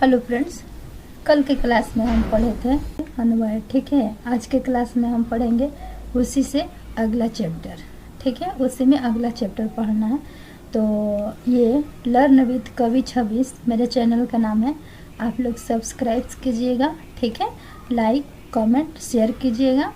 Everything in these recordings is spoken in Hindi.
हेलो फ्रेंड्स, कल के क्लास में हम पढ़े थे अन्वय। ठीक है, आज के क्लास में हम पढ़ेंगे उसी से अगला चैप्टर। ठीक है, उसी में अगला चैप्टर पढ़ना है। तो ये लर्न विद कवि 26 मेरे चैनल का नाम है। आप लोग सब्सक्राइब कीजिएगा। ठीक है, लाइक कमेंट शेयर कीजिएगा।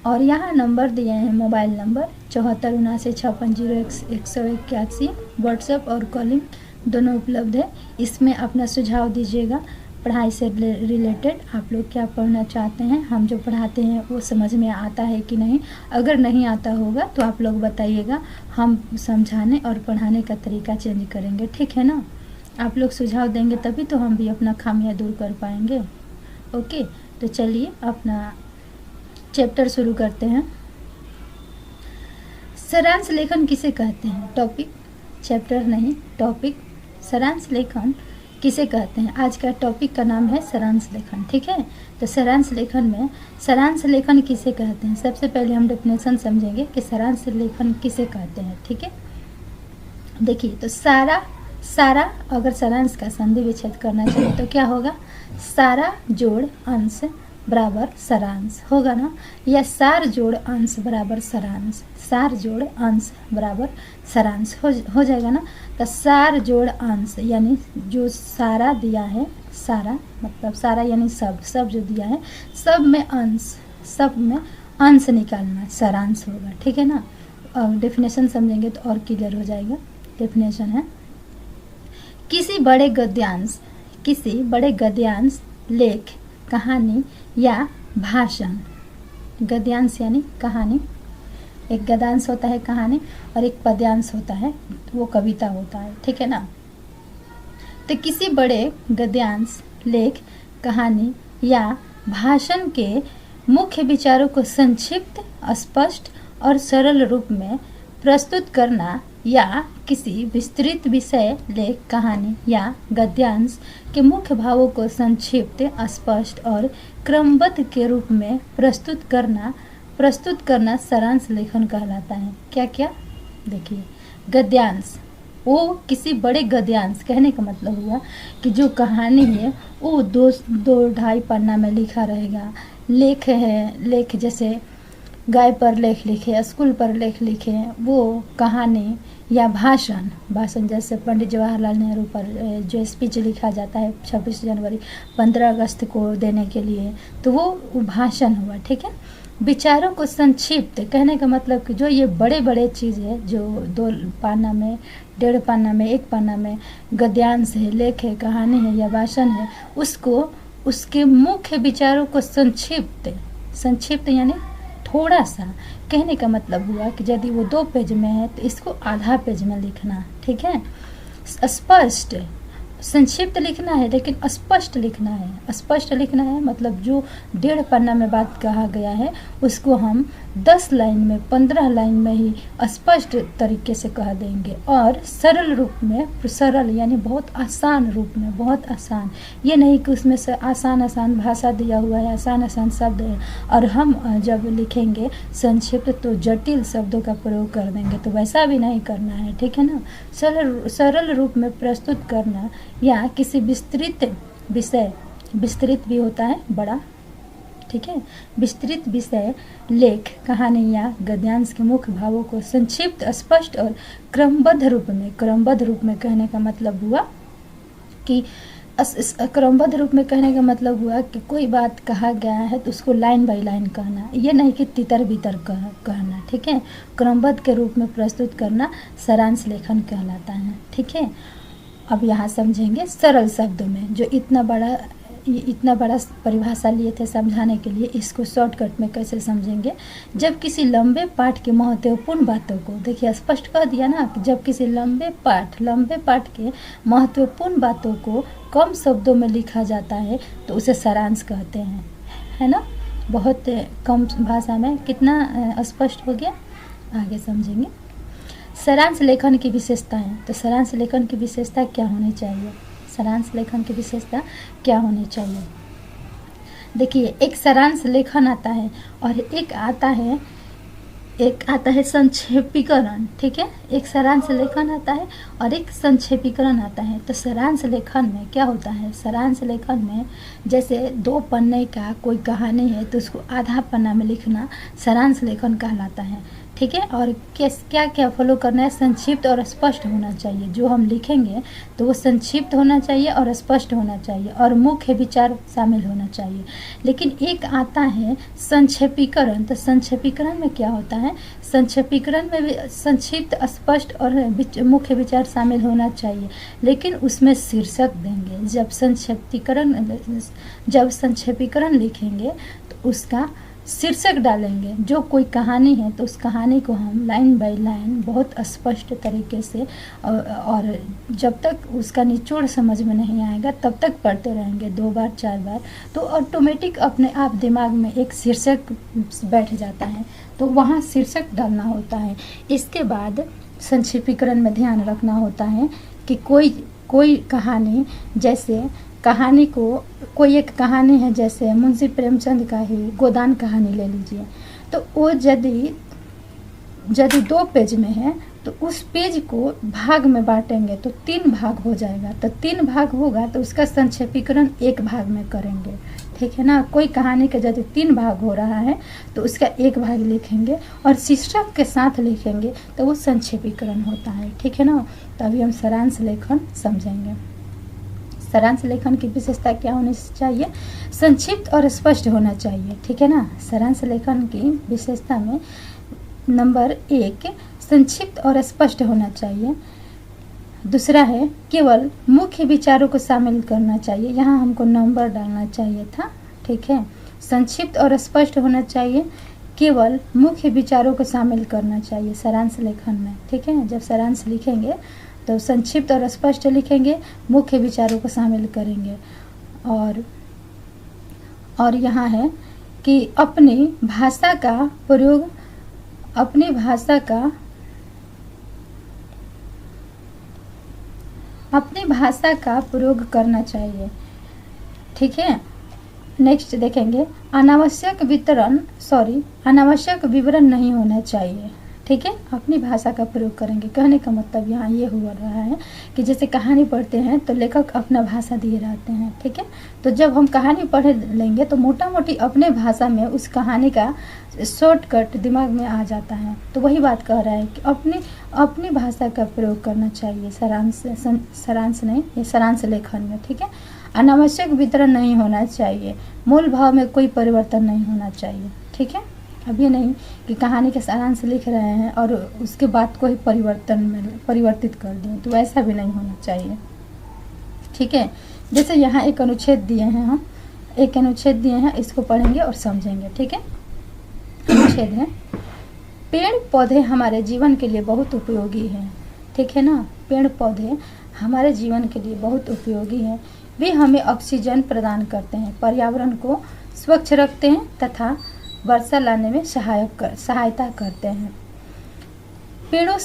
और यहाँ नंबर दिए हैं, मोबाइल नंबर 7479560181। व्हाट्सएप और कॉलिंग दोनों उपलब्ध है। इसमें अपना सुझाव दीजिएगा, पढ़ाई से रिलेटेड आप लोग क्या पढ़ना चाहते हैं, हम जो पढ़ाते हैं वो समझ में आता है कि नहीं। अगर नहीं आता होगा तो आप लोग बताइएगा, हम समझाने और पढ़ाने का तरीका चेंज करेंगे। ठीक है ना, आप लोग सुझाव देंगे तभी तो हम भी अपना खामियां दूर कर पाएंगे। ओके, तो चलिए अपना चैप्टर शुरू करते हैं। सारांश लेखन किसे कहते हैं? टॉपिक, चैप्टर नहीं टॉपिक। सारांश लेखन किसे कहते हैं? आज का टॉपिक का नाम है सारांश लेखन। ठीक है, तो सारांश लेखन में सारांश लेखन किसे कहते हैं, सबसे पहले हम डेफिनेशन समझेंगे कि सारांश लेखन किसे कहते हैं। ठीक है, देखिए, तो सारा अगर सारांश का संधि विच्छेद करना चाहिए तो क्या होगा? सारा जोड़ अंश बराबर सारांश होगा ना, या सार जोड़ अंश बराबर सारांश, सार जोड़ अंश बराबर सारांश हो जाएगा ना। तो सार जोड़ अंश यानी जो सारा दिया है, सारा मतलब सारा यानी सब जो दिया है, सब में अंश निकालना सारांश होगा। ठीक है ना, और डेफिनेशन समझेंगे तो और क्लियर हो जाएगा। डेफिनेशन है, किसी बड़े गद्यांश, लेख, कहानी या भाषण। गद्यांश यानी कहानी, एक गद्यांश होता है कहानी और एक पद्यांश होता है वो कविता होता है। ठीक है ना, तो किसी बड़े गद्यांश, लेख, कहानी या भाषण के मुख्य विचारों को संक्षिप्त, स्पष्ट और सरल रूप में प्रस्तुत करना, या किसी विस्तृत विषय, लेख, कहानी या गद्यांश के मुख्य भावों को संक्षिप्त, स्पष्ट और क्रमबद्ध के रूप में प्रस्तुत करना सारांश लेखन कहलाता है। क्या क्या? देखिए, गद्यांश, वो किसी बड़े गद्यांश कहने का मतलब हुआ कि जो कहानी है वो दो ढाई पन्ना में लिखा रहेगा। लेख है, लेख जैसे गाय पर लेख लिखे, स्कूल पर लेख लिखे, वो कहानी या भाषण जैसे पंडित जवाहरलाल नेहरू पर जो स्पीच लिखा जाता है 26 जनवरी 15 अगस्त को देने के लिए, तो वो भाषण हुआ। ठीक है, विचारों को संक्षिप्त कहने का मतलब कि जो ये बड़े बड़े चीज़ है, जो 2 पन्ना में, 1.5 पन्ना में, 1 पन्ना में गद्यांश है, लेख है, कहानी है या भाषण है, उसको उसके मुख्य विचारों को संक्षिप्त यानी थोड़ा सा कहने का मतलब हुआ कि यदि वो 2 पेज में है तो इसको आधा पेज में लिखना। ठीक है, स्पष्ट, संक्षिप्त लिखना है लेकिन स्पष्ट लिखना है। स्पष्ट लिखना है मतलब जो 1.5 पन्ना में बात कहा गया है उसको हम 10 लाइन में, 15 लाइन में ही स्पष्ट तरीके से कह देंगे। और सरल रूप में, सरल यानी बहुत आसान रूप में, बहुत आसान, ये नहीं कि उसमें से आसान भाषा दिया हुआ है, आसान शब्द है और हम जब लिखेंगे संक्षिप्त तो जटिल शब्दों का प्रयोग कर देंगे, तो वैसा भी नहीं करना है। ठीक है ना, सरल रूप में प्रस्तुत करना, या किसी विस्तृत विषय, विस्तृत भी होता है बड़ा, ठीक है, विस्तृत विषय, लेख, कहानी या गद्यांश के मुख्य भावों को संक्षिप्त, स्पष्ट और क्रमबद्ध रूप में कहने का मतलब हुआ कि क्रमबद्ध रूप में कहने का मतलब हुआ कि कोई बात कहा गया है तो उसको लाइन बाय लाइन कहना, ये नहीं कि तितर बितर कहना। ठीक है, क्रमबद्ध के रूप में प्रस्तुत करना सारांश लेखन कहलाता है। ठीक है, अब यहाँ समझेंगे सरल शब्दों में, जो इतना बड़ा परिभाषा लिए थे समझाने के लिए, इसको शॉर्टकट में कैसे समझेंगे। जब किसी लंबे पाठ के महत्वपूर्ण बातों को, देखिए स्पष्ट कह दिया ना कि जब किसी लंबे पाठ के महत्वपूर्ण बातों को कम शब्दों में लिखा जाता है तो उसे सारांश कहते हैं, है ना। बहुत कम भाषा में कितना स्पष्ट हो गया, आगे समझेंगे। सारांश लेखन की विशेषताएं, तो सारांश लेखन की विशेषता क्या होनी चाहिए? सारांश लेखन की विशेषता क्या होनी चाहिए? देखिए, एक सारांश लेखन आता है और एक आता है एक आता है संक्षेपीकरण, ठीक है, एक सारांश लेखन आता है और एक संक्षेपीकरण आता है। तो सारांश लेखन में क्या होता है, सारांश लेखन में जैसे 2 पन्ने का कोई कहानी है तो उसको आधा पन्ना में लिखना सारांश लेखन कहलाता है, ठीक है। और क्या क्या फॉलो करना है, संक्षिप्त और स्पष्ट होना चाहिए। जो हम लिखेंगे तो वो संक्षिप्त होना चाहिए और स्पष्ट होना चाहिए और मुख्य विचार शामिल होना चाहिए। लेकिन एक आता है संक्षेपीकरण। तो संक्षेपीकरण में क्या होता है, संक्षेपीकरण में भी संक्षिप्त, स्पष्ट और मुख्य विचार शामिल होना चाहिए, लेकिन उसमें शीर्षक देंगे। जब संक्षेपीकरण लिखेंगे तो उसका शीर्षक डालेंगे। जो कोई कहानी है तो उस कहानी को हम लाइन बाय लाइन बहुत स्पष्ट तरीके से और जब तक उसका निचोड़ समझ में नहीं आएगा तब तक पढ़ते रहेंगे 2 बार 4 बार, तो ऑटोमेटिक अपने आप दिमाग में एक शीर्षक बैठ जाता है, तो वहाँ शीर्षक डालना होता है। इसके बाद संक्षेपीकरण में ध्यान रखना होता है कि कोई कहानी, जैसे कहानी को कोई एक कहानी है, जैसे मुंशी प्रेमचंद का ही गोदान कहानी ले लीजिए, तो वो यदि 2 पेज में है तो उस पेज को भाग में बांटेंगे तो 3 भाग हो जाएगा। तो 3 भाग होगा तो उसका संक्षेपीकरण 1 भाग में करेंगे, ठीक है ना। कोई कहानी का यदि 3 भाग हो रहा है तो उसका 1 भाग लिखेंगे और शीर्षक के साथ लिखेंगे तो वो संक्षेपीकरण होता है, ठीक है ना। तो अभी हम सारांश लेखन समझेंगे। सारांश लेखन की विशेषता क्या होनी चाहिए, संक्षिप्त और स्पष्ट होना चाहिए, ठीक है ना। सारांश लेखन की विशेषता में नंबर 1 संक्षिप्त और स्पष्ट होना चाहिए। दूसरा है केवल मुख्य विचारों को शामिल करना चाहिए, यहाँ हमको नंबर डालना चाहिए था, ठीक है। संक्षिप्त और स्पष्ट होना चाहिए, केवल मुख्य विचारों को शामिल करना चाहिए सारांश लेखन में, ठीक है। जब सारांश लिखेंगे तो संक्षिप्त और स्पष्ट लिखेंगे, मुख्य विचारों को शामिल करेंगे। और यहाँ है कि अपनी भाषा का प्रयोग करना चाहिए, ठीक है। नेक्स्ट देखेंगे अनावश्यक विवरण नहीं होना चाहिए, ठीक है। अपनी भाषा का प्रयोग करेंगे, कहने का मतलब यहाँ ये हुआ रहा है कि जैसे कहानी पढ़ते हैं तो लेखक अपना भाषा दिए रहते हैं, ठीक है। तो जब हम कहानी पढ़ लेंगे तो मोटा मोटी अपने भाषा में उस कहानी का शॉर्टकट दिमाग में आ जाता है। तो वही बात कह रहा है कि अपनी भाषा का प्रयोग करना चाहिए सारांश लेखन में, ठीक है। अनावश्यक वितरण नहीं होना चाहिए, मूल भाव में कोई परिवर्तन नहीं होना चाहिए, ठीक है। अब ये नहीं कि कहानी के सारांश लिख रहे हैं और उसके बाद कोई परिवर्तित कर दें, तो ऐसा भी नहीं होना चाहिए, ठीक है। जैसे यहाँ एक अनुच्छेद दिए हैं, इसको पढ़ेंगे और समझेंगे, ठीक है। अनुच्छेद है, पेड़ पौधे हमारे जीवन के लिए बहुत उपयोगी हैं, ठीक है ना। पेड़ पौधे हमारे जीवन के लिए बहुत उपयोगी हैं, वे हमें ऑक्सीजन प्रदान करते हैं, पर्यावरण को स्वच्छ रखते हैं तथा वर्षा लाने में सहायता करते हैं। पेड़ों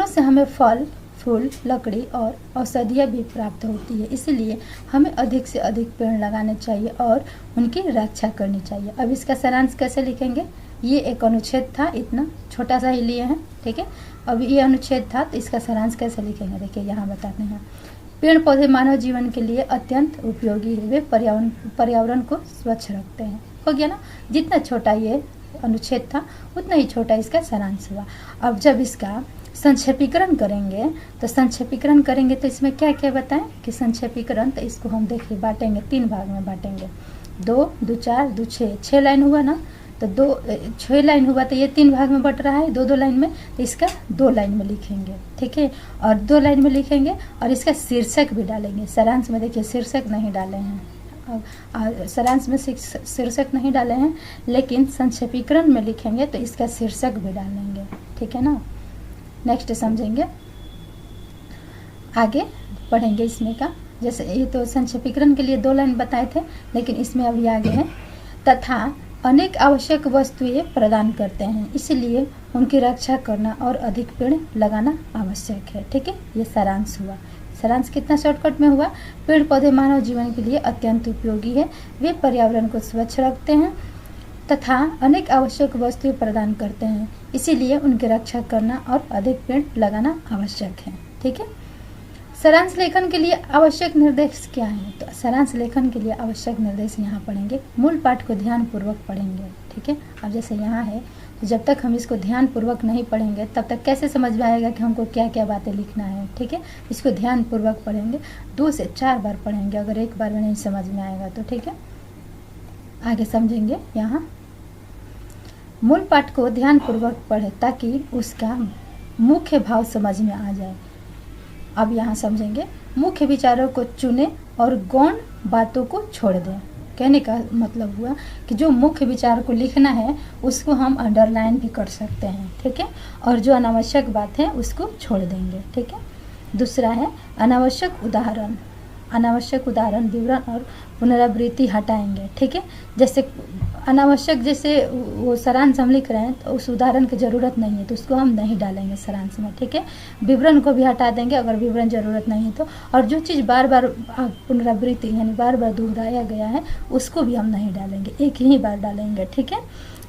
से हमें फल, फूल, लकड़ी और औषधियाँ भी प्राप्त होती है, इसलिए हमें अधिक से अधिक पेड़ लगाने चाहिए और उनकी रक्षा करनी चाहिए। अब इसका सारांश कैसे लिखेंगे, ये एक अनुच्छेद था, इतना छोटा सा ही लिए हैं, ठीक है। अब ये अनुच्छेद था तो इसका सारांश कैसे लिखेंगे, देखिए यहाँ बताते हैं। पेड़ पौधे मानव जीवन के लिए अत्यंत उपयोगी है, वे पर्यावरण को स्वच्छ रखते हैं। हो गया ना, जितना छोटा ये अनुच्छेद था उतना ही छोटा इसका सारांश हुआ। अब जब इसका संक्षेपीकरण करेंगे तो इसमें क्या क्या बताएं कि संक्षेपीकरण, तो इसको हम देखिए बांटेंगे, 3 भाग में बांटेंगे। 2, 2, 4, 2, 6 लाइन हुआ ना, तो 6 लाइन हुआ तो ये 3 भाग में बट रहा है, 2 लाइन में, तो इसका 2 लाइन में लिखेंगे, ठीक है। और 2 लाइन में लिखेंगे और इसका शीर्षक भी डालेंगे। सारांश में देखिए शीर्षक नहीं डाले हैं, सारांश में शीर्षक नहीं डाले हैं, लेकिन संक्षेपीकरण में लिखेंगे तो इसका शीर्षक भी डालेंगे, ठीक है ना। नेक्स्ट समझेंगे, आगे पढ़ेंगे इसमें का। जैसे ये तो संक्षेपीकरण के लिए 2 लाइन बताए थे, लेकिन इसमें अभी आगे है, तथा अनेक आवश्यक वस्तुएं प्रदान करते हैं, इसलिए उनकी रक्षा करना और अधिक पेड़ लगाना आवश्यक है, ठीक है। ये सारांश हुआ। सारांश कितना शॉर्टकट में हुआ, पेड़ पौधे मानव जीवन के लिए अत्यंत उपयोगी है, वे पर्यावरण को स्वच्छ रखते हैं तथा अनेक आवश्यक वस्तुएं प्रदान करते हैं, इसीलिए उनकी रक्षा करना और अधिक पेड़ लगाना आवश्यक है। ठीक है, सारांश लेखन के लिए आवश्यक निर्देश क्या है? तो सारांश लेखन के लिए आवश्यक निर्देश यहाँ पढ़ेंगे। मूल पाठ को ध्यान पूर्वक पढ़ेंगे। ठीक है, अब जैसे यहाँ है तो जब तक हम इसको ध्यान पूर्वक नहीं पढ़ेंगे तब तक कैसे समझ में आएगा कि हमको क्या क्या बातें लिखना है। ठीक है, इसको ध्यान पूर्वक पढ़ेंगे, 2 से 4 बार पढ़ेंगे, अगर एक बार में नहीं समझ में आएगा तो। ठीक है, आगे समझेंगे। यहाँ मूल पाठ को ध्यान पूर्वक पढ़े ताकि उसका मुख्य भाव समझ में आ जाए। अब यहाँ समझेंगे, मुख्य विचारों को चुने और गौण बातों को छोड़ दें। कहने का मतलब हुआ कि जो मुख्य विचार को लिखना है उसको हम अंडरलाइन भी कर सकते हैं। ठीक है, और जो अनावश्यक बात है उसको छोड़ देंगे। ठीक है, दूसरा है अनावश्यक उदाहरण। अनावश्यक उदाहरण, विवरण और पुनरावृत्ति हटाएंगे। ठीक है, जैसे अनावश्यक, जैसे वो सारांश हम लिख रहे हैं तो उस उदाहरण की ज़रूरत नहीं है तो उसको हम नहीं डालेंगे सारांश में। ठीक है, विवरण को भी हटा देंगे अगर विवरण ज़रूरत नहीं है तो, और जो चीज़ बार बार पुनरावृत्ति यानी बार बार दोहराया गया है उसको भी हम नहीं डालेंगे, एक ही बार डालेंगे। ठीक है,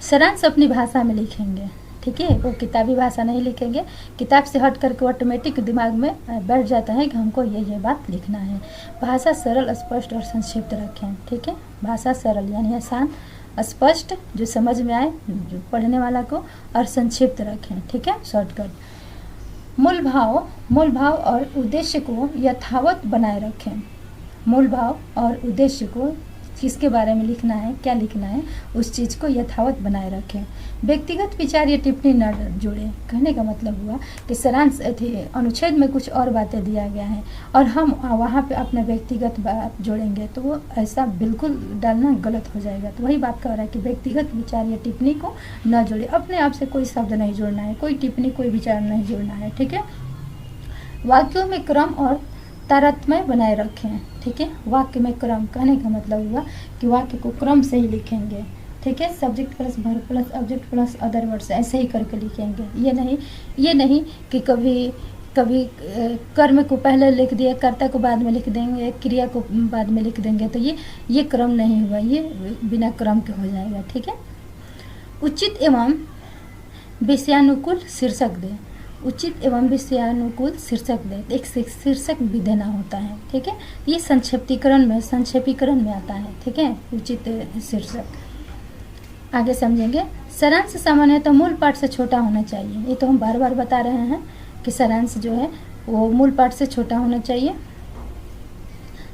सारांश अपनी भाषा में लिखेंगे। ठीक है, वो किताबी भाषा नहीं लिखेंगे, किताब से हट करके ऑटोमेटिक दिमाग में बैठ जाता है कि हमको ये बात लिखना है। भाषा सरल, स्पष्ट और संक्षिप्त रखें। ठीक है, भाषा सरल यानी आसान, स्पष्ट जो समझ में आए जो पढ़ने वाला को, और संक्षिप्त रखें। ठीक है, शॉर्टकट। मूल भाव और उद्देश्य को यथावत बनाए रखें। मूल भाव और उद्देश्य को किसके बारे में लिखना है, क्या लिखना है, उस चीज़ को यथावत बनाए रखें। व्यक्तिगत विचार या टिप्पणी न जोड़ें। कहने का मतलब हुआ कि सारांश अनुच्छेद में कुछ और बातें दिया गया है और हम वहाँ पे अपना व्यक्तिगत बात जोड़ेंगे तो वो ऐसा बिल्कुल डालना गलत हो जाएगा। तो वही बात कह रहा है कि व्यक्तिगत विचार या टिप्पणी को न जोड़े। अपने आप से कोई शब्द नहीं जोड़ना है, कोई टिप्पणी, कोई विचार नहीं जोड़ना है। ठीक है, वाक्यों में क्रम और तारतम्य बनाए रखें। ठीक है, वाक्य में क्रम, कहने का मतलब हुआ कि वाक्य को क्रम से ही लिखेंगे। ठीक है, subject plus verb plus object plus other words ऐसे ही करके लिखेंगे। ये नहीं कि कभी कर्म को पहले लिख दिए, कर्ता को बाद में लिख देंगे, क्रिया को बाद में लिख देंगे, तो ये क्रम नहीं हुआ, ये बिना क्रम के हो जाएगा। ठीक है, उचित एवं विषयानुकूल शीर्षक दें। उचित एवं विषयानुकूल शीर्षक दें, एक शीर्षक भी देना होता है। ठीक है, ये संक्षेपीकरण में आता है। ठीक है, उचित शीर्षक। आगे समझेंगे, सारांश सामान्यतः मूल पाठ से छोटा होना चाहिए। ये तो हम बार बार बता रहे हैं कि सारांश जो है वो मूल पाठ से छोटा होना चाहिए।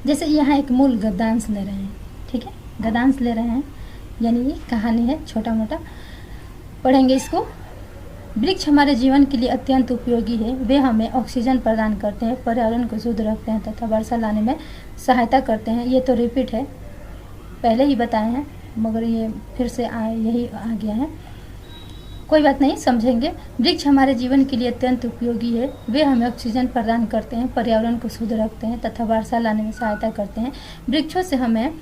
जैसे यहाँ एक मूल गद्यांश ले रहे हैं। ठीक है, गद्यांश ले रहे हैं यानी ये कहानी है, छोटा मोटा पढ़ेंगे इसको। वृक्ष हमारे जीवन के लिए अत्यंत उपयोगी है। वे हमें ऑक्सीजन प्रदान करते हैं, पर्यावरण को शुद्ध रखते हैं तथा वर्षा लाने में सहायता करते हैं। ये तो रिपीट है, पहले ही बताए हैं मगर ये फिर से यही आ गया है, कोई बात नहीं, समझेंगे। वृक्ष हमारे जीवन के लिए अत्यंत उपयोगी है। वे हमें ऑक्सीजन प्रदान करते हैं, पर्यावरण को शुद्ध रखते हैं तथा वर्षा लाने में सहायता करते हैं। वृक्षों से हमें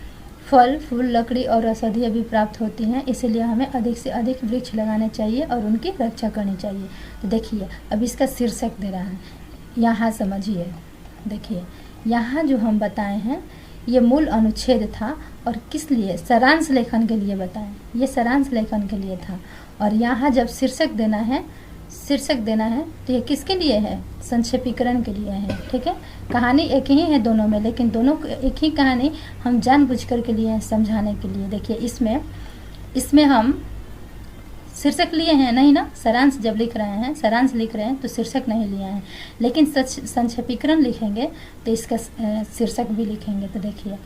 फल, फूल, लकड़ी और औषधियाँ भी प्राप्त होती हैं, इसलिए हमें अधिक से अधिक वृक्ष लगाने चाहिए और उनकी रक्षा करनी चाहिए। तो देखिए, अब इसका शीर्षक दे रहा है, यहाँ समझिए। देखिए, यहाँ जो हम बताए हैं ये मूल अनुच्छेद था और किस लिए, सारांश लेखन के लिए बताएं, ये सारांश लेखन के लिए था। और यहाँ जब शीर्षक देना है तो ये किसके लिए है, संक्षेपीकरण के लिए है। ठीक है, कहानी एक ही है दोनों में, लेकिन दोनों एक ही कहानी हम जानबूझकर के लिए समझाने के लिए। देखिए, इसमें हम शीर्षक लिए हैं नहीं ना, सारांश जब लिख रहे हैं, सारांश लिख रहे हैं तो शीर्षक नहीं लिए हैं, लेकिन संक्षेपीकरण लिखेंगे तो इसका शीर्षक भी लिखेंगे। तो देखिए,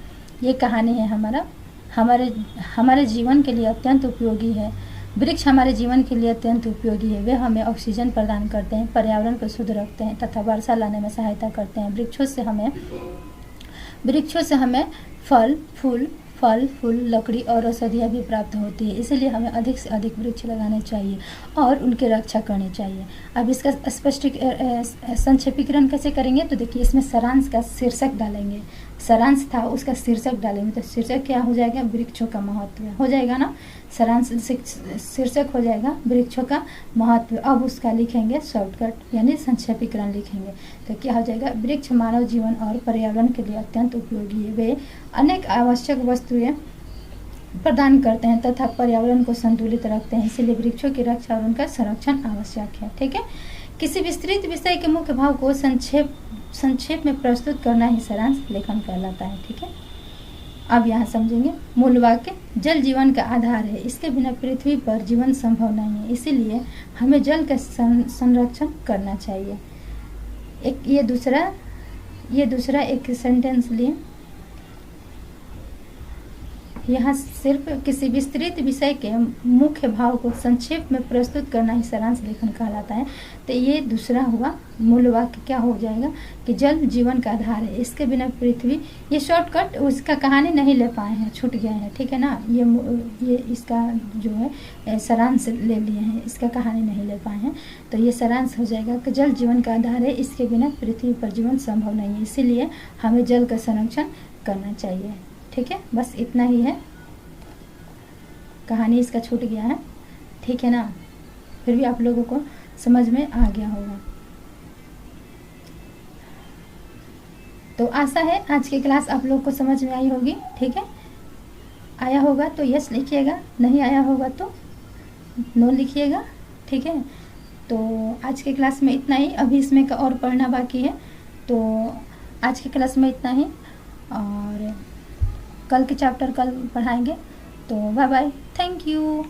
ये कहानी है हमारे जीवन के लिए अत्यंत उपयोगी है। वृक्ष हमारे जीवन के लिए अत्यंत उपयोगी है। वे हमें ऑक्सीजन प्रदान करते हैं, पर्यावरण को शुद्ध रखते हैं तथा वर्षा लाने में सहायता करते हैं। वृक्षों से हमें फल, फूल, लकड़ी और औषधियाँ भी प्राप्त होती है, इसलिए हमें अधिक से अधिक वृक्ष लगाने चाहिए और उनकी रक्षा करनी चाहिए। अब इसका स्पष्ट संक्षेपीकरण कैसे करेंगे, तो देखिए, इसमें सारांश का शीर्षक डालेंगे। सारांश था, उसका शीर्षक डालेंगे तो शीर्षक क्या हो जाएगा, वृक्षों का महत्व हो जाएगा ना। सारांश शीर्षक हो जाएगा वृक्षों का महत्व। अब उसका लिखेंगे शॉर्टकट यानी संक्षेपीकरण लिखेंगे तो क्या हो जाएगा, वृक्ष मानव जीवन और पर्यावरण के लिए अत्यंत उपयोगी है। वे अनेक आवश्यक वस्तुएं प्रदान करते हैं तथा पर्यावरण को संतुलित रखते हैं। इसलिए वृक्षों की रक्षा और उनका संरक्षण आवश्यक है। ठीक है, किसी विस्तृत विषय के मुख्य भाव को संक्षेप में प्रस्तुत करना ही सारांश लेखन कहलाता है। ठीक है, अब यहाँ समझेंगे मूल वाक्य। जल जीवन का आधार है, इसके बिना पृथ्वी पर जीवन संभव नहीं है, इसीलिए हमें जल का संरक्षण करना चाहिए। ये दूसरा एक सेंटेंस लिए, यहाँ सिर्फ किसी विस्तृत विषय के मुख्य भाव को संक्षेप में प्रस्तुत करना ही सारांश लेखन कहलाता है। तो ये दूसरा हुआ मूल वाक्य क्या हो जाएगा कि जल जीवन का आधार है, इसके बिना पृथ्वी, ये शॉर्टकट उसका कहानी नहीं ले पाए हैं, छूट गए हैं। ठीक है ना, ये इसका जो है सारांश ले लिए हैं, इसका कहानी नहीं ले पाए हैं, तो ये सारांश हो जाएगा कि जल जीवन का आधार है, इसके बिना पृथ्वी पर जीवन संभव नहीं है, इसीलिए हमें जल का संरक्षण करना चाहिए। ठीक है, बस इतना ही है, कहानी इसका छूट गया है। ठीक है ना, फिर भी आप लोगों को समझ में आ गया होगा। तो आशा है आज की क्लास आप लोग को समझ में आई होगी। ठीक है, आया होगा तो यस लिखिएगा, नहीं आया होगा तो नो लिखिएगा। ठीक है, तो आज की क्लास में इतना ही, अभी इसमें का और पढ़ना बाकी है, तो आज की क्लास में इतना ही, और कल के चैप्टर कल पढ़ाएंगे। तो बाय बाय, थैंक यू।